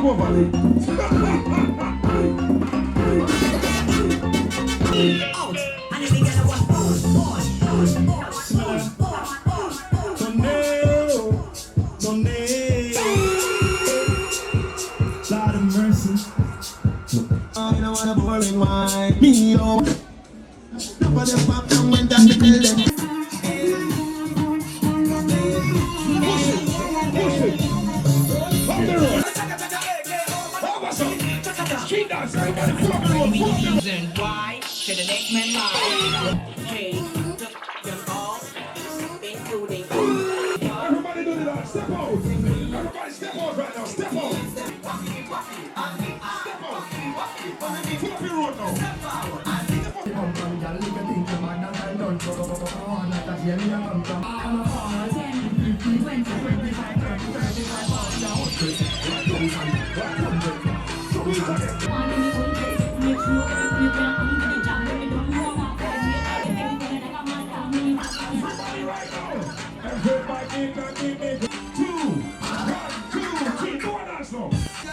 over. Out. And if they get a one, Lord of mercy. Oh, you don't want a boring wine. Me, oh. Nobody pop down when that the building. reason why should the next man lie? Hey, your all, including. Everybody do that. Step out. Everybody step out right now. Step out. Step out. Pull up your road now. Everybody, 2, 1, 2, 3, go on, dance now.